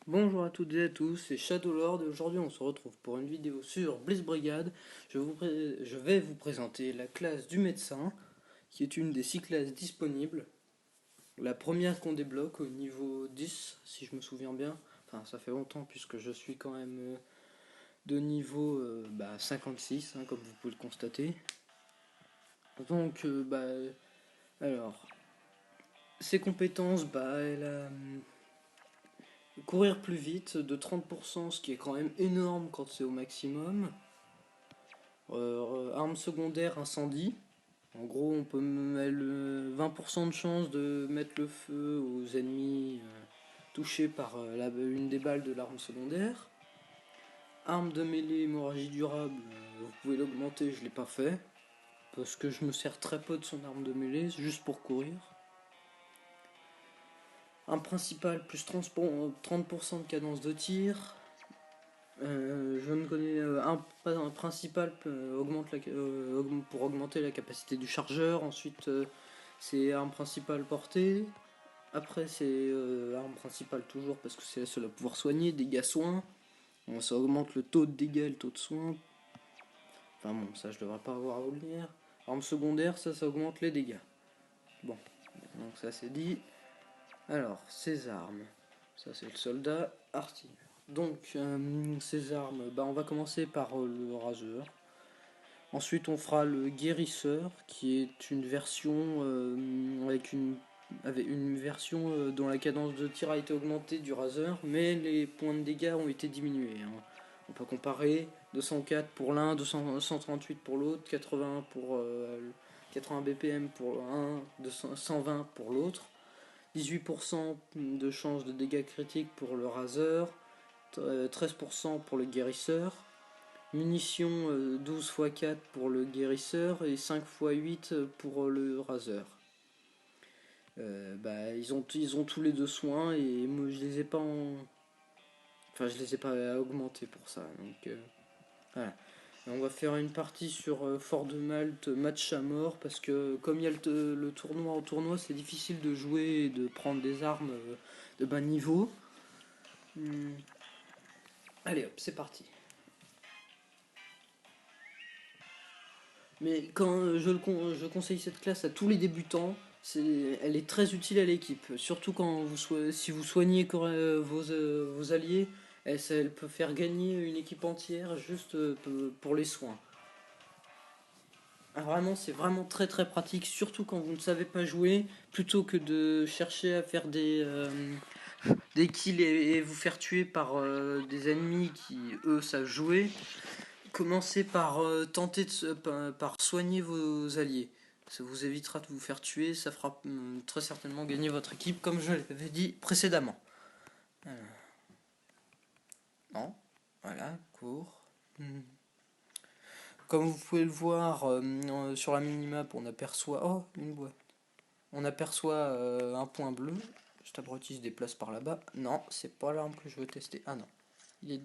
Bonjour à toutes et à tous, c'est Shadowlord et aujourd'hui on se retrouve pour une vidéo sur Bliss Brigade. Je vais vous présenter la classe du médecin, qui est une des 6 classes disponibles. La première qu'on débloque au niveau 10, si je me souviens bien. Enfin, ça fait longtemps puisque je suis quand même de niveau 56, comme vous pouvez le constater. Donc, alors, ses compétences, elle a courir plus vite de 30%, ce qui est quand même énorme quand c'est au maximum. Arme secondaire, incendie. En gros, on peut mettre 20% de chance de mettre le feu aux ennemis touchés par une des balles de l'arme secondaire. Arme de mêlée, hémorragie durable, vous pouvez l'augmenter, je ne l'ai pas fait. Parce que je me sers très peu de son arme de mêlée, juste pour courir. Arme principale, plus 30% de cadence de tir. Je ne connais un principal pour augmenter la capacité du chargeur. Ensuite, c'est arme principale portée. Après, c'est arme principale toujours parce que c'est la seule à pouvoir soigner. Dégâts soins. Bon, ça augmente le taux de dégâts et le taux de soins. Enfin bon, ça je devrais pas avoir à vous le dire. Arme secondaire, ça augmente les dégâts. Bon, donc ça c'est dit. Alors, ces armes. Ça c'est le soldat artilleur. Donc, ces armes, on va commencer par le raseur. Ensuite, on fera le guérisseur, qui est une version avec une version dont la cadence de tir a été augmentée du raseur, mais les points de dégâts ont été diminués. On peut comparer 204 pour l'un, 238 pour l'autre, 80 pour 80 BPM pour l'un, 120 pour l'autre, 18% de chance de dégâts critiques pour le raseur, 13% pour le guérisseur, munitions 12 x 4 pour le guérisseur et 5 x 8 pour le raseur. Ils ont tous les deux soins et moi je les ai pas enfin je les ai pas augmentés pour ça. Donc voilà. Et on va faire une partie sur Fort de Malte match à mort parce que comme il y a le tournoi au tournoi, c'est difficile de jouer et de prendre des armes de bas niveau. Allez hop, c'est parti. Mais quand je conseille cette classe à tous les débutants, elle est très utile à l'équipe. Surtout quand si vous soignez vos alliés, elle peut faire gagner une équipe entière juste pour les soins. Ah, vraiment, c'est vraiment très très pratique, surtout quand vous ne savez pas jouer, plutôt que de chercher à faire des kills et vous faire tuer par des ennemis qui, eux, savent jouer. Commencez par tenter par soigner vos alliés. Ça vous évitera de vous faire tuer, ça fera très certainement gagner votre équipe, comme je l'avais dit précédemment. Non, voilà, court. Comme vous pouvez le voir sur la minimap, on aperçoit. Oh, une boîte. On aperçoit un point bleu. Cet abruti se déplace par là-bas. Non, c'est pas l'arme que je veux tester. Ah non. Il est.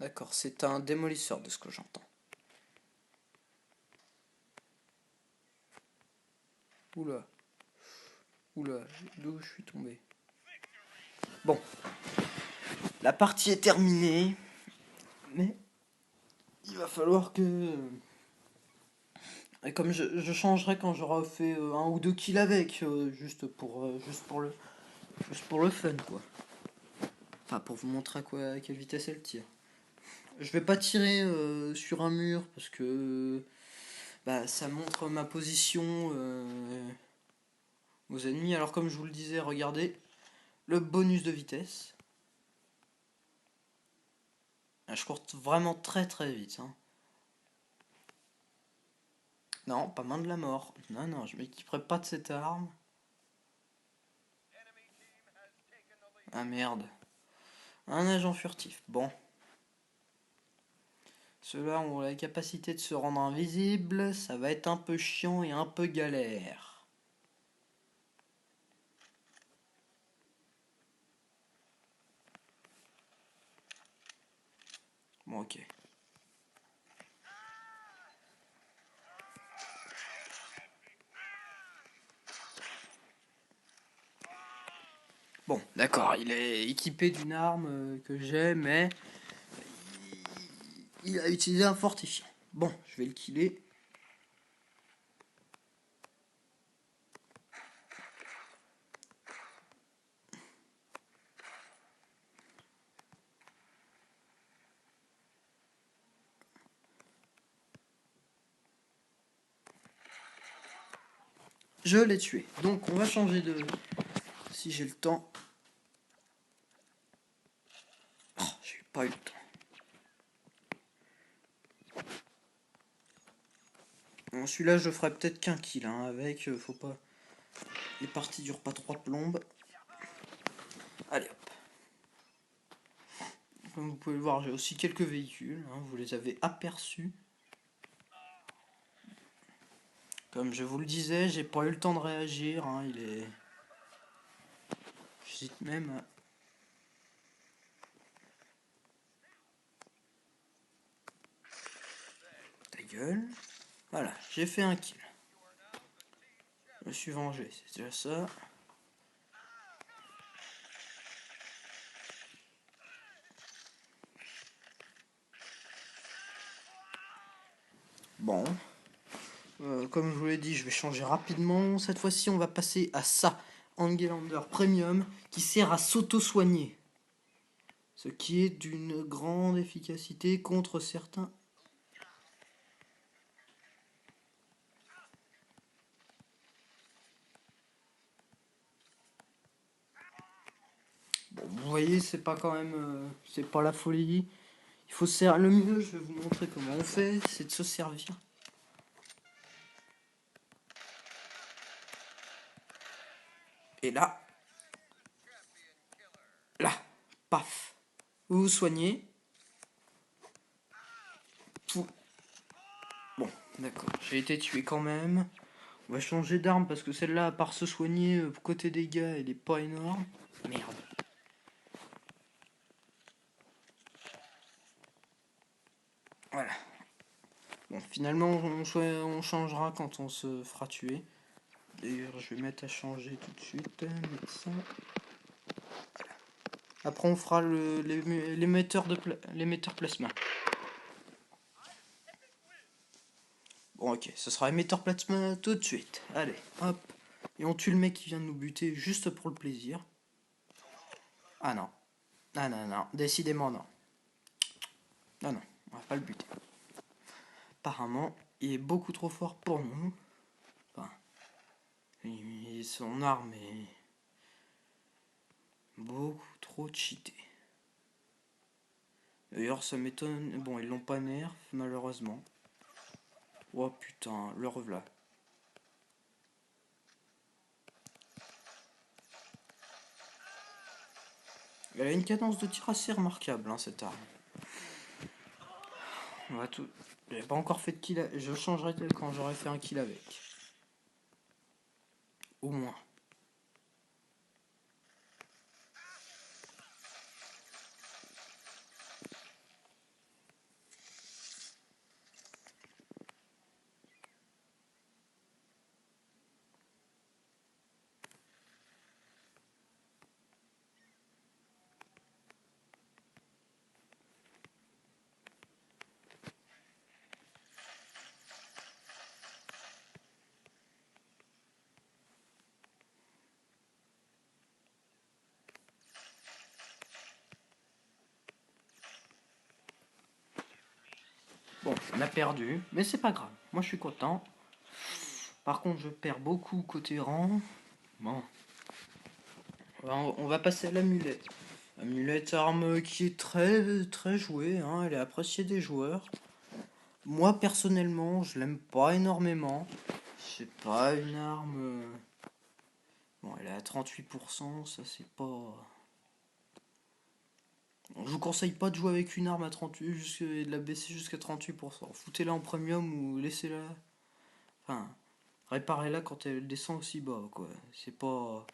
D'accord, c'est un démolisseur de ce que j'entends. Oula. Oula, d'où je suis tombé. Bon, la partie est terminée, mais il va falloir que... Et comme je changerai quand j'aurai fait un ou deux kills avec, juste pour le fun, quoi. Enfin, pour vous montrer à quelle vitesse elle tire. Je vais pas tirer sur un mur parce que ça montre ma position aux ennemis. Alors comme je vous le disais, regardez le bonus de vitesse. Je cours vraiment très très vite. Hein. Non, pas main de la mort. Non, non, je m'équiperai pas de cette arme. Ah merde. Un agent furtif. Bon. Ceux-là ont la capacité de se rendre invisible. Ça va être un peu chiant et un peu galère. Bon, ok. Bon, d'accord, il est équipé d'une arme que j'ai, mais il a utilisé un fortifiant. Bon, je vais le killer. Je l'ai tué. Donc on va changer de... Si j'ai le temps. Oh, j'ai pas eu le temps. Bon, celui-là, je ferai peut-être qu'un kill. Hein, avec, faut pas... Les parties durent pas 3 plombes. Allez hop. Comme vous pouvez le voir, j'ai aussi quelques véhicules. Hein, vous les avez aperçus. Comme je vous le disais, j'ai pas eu le temps de réagir. Hein, il est... J'hésite même à... Ta gueule. Voilà, j'ai fait un kill. Je me suis vengé, c'est déjà ça. Bon. Comme je vous l'ai dit, je vais changer rapidement. Cette fois-ci, on va passer à ça. Angelander Premium, qui sert à s'auto-soigner. Ce qui est d'une grande efficacité contre certains... Bon, vous voyez, c'est pas quand même... c'est pas la folie. Il faut se servir... Le mieux, je vais vous montrer comment on fait, c'est de se servir. Et là... Là, paf. Vous vous soignez. Tout. Bon, d'accord. J'ai été tué quand même. On va changer d'arme parce que celle-là, à part se soigner, côté dégâts, elle est pas énorme. Merde. Voilà. Bon, finalement, on changera quand on se fera tuer. D'ailleurs, je vais mettre à changer tout de suite. Médecin. Voilà. Après, on fera l'émetteur plasma. Bon, ok, ce sera émetteur plasma tout de suite. Allez, hop. Et on tue le mec qui vient de nous buter juste pour le plaisir. Ah non. Ah non, non. Décidément, non. Ah non, on va pas le buter. Apparemment, il est beaucoup trop fort pour nous. Enfin, son arme est beaucoup trop cheatée. D'ailleurs, ça m'étonne. Bon, ils l'ont pas nerf, malheureusement. Oh putain, le revoilà. Elle a une cadence de tir assez remarquable, hein, cette arme. On va tout... J'ai pas encore fait de kill. Je changerai quand j'aurai fait un kill avec. Au moins. Bon, on a perdu, mais c'est pas grave. Moi, je suis content. Par contre, je perds beaucoup côté rang. Bon. On va passer à l'amulette. Amulette, arme qui est très très jouée, hein, elle est appréciée des joueurs. Moi personnellement, je l'aime pas énormément. C'est pas une arme. Bon, elle est à 38%, ça c'est pas. Je vous conseille pas de jouer avec une arme à 38 et de la baisser jusqu'à 38%. Foutez-la en premium ou laissez-la. Enfin, réparez-la quand elle descend aussi bas, quoi. C'est pas.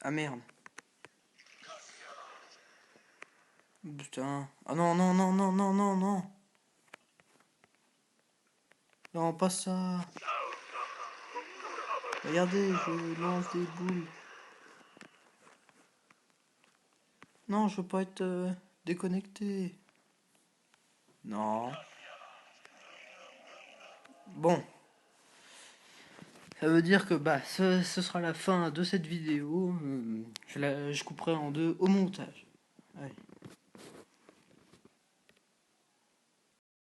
Ah merde. Putain. Ah non, non, non, non, non, non, non. Non, pas ça. Regardez, je lance des boules. Non, je veux pas être déconnecté. Non. Bon. Ça veut dire que bah ce sera la fin de cette vidéo. Je couperai en deux au montage. Allez.